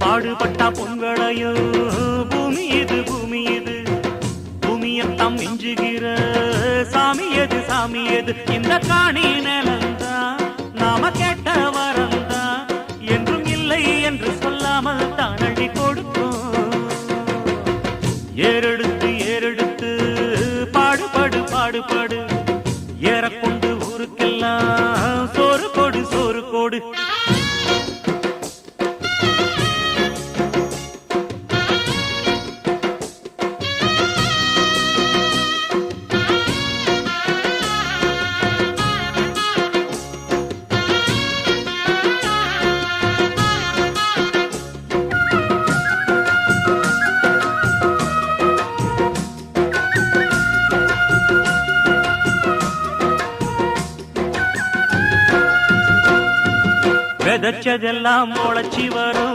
பாடுபட்டா பொன்வளையோ பூமி இது பூமி இது பூமியத்தாம் மிஞ்சுகிற சாமி எது சாமி எது இந்த காணி நிலந்தான் நாம கேட்ட வரந்தான் என்றும் இல்லை என்று சொல்லாமல் தான் அள்ளி கொடுக்கும் ஏறெடுத்து ஏறெடுத்து பாடுபடு பாடுபடு ஏறக்கொண்டு ஊருக்கெல்லாம் சோறு கொடு சோறு கொடு விதைச்சதெல்லாம் முளைச்சி வரும்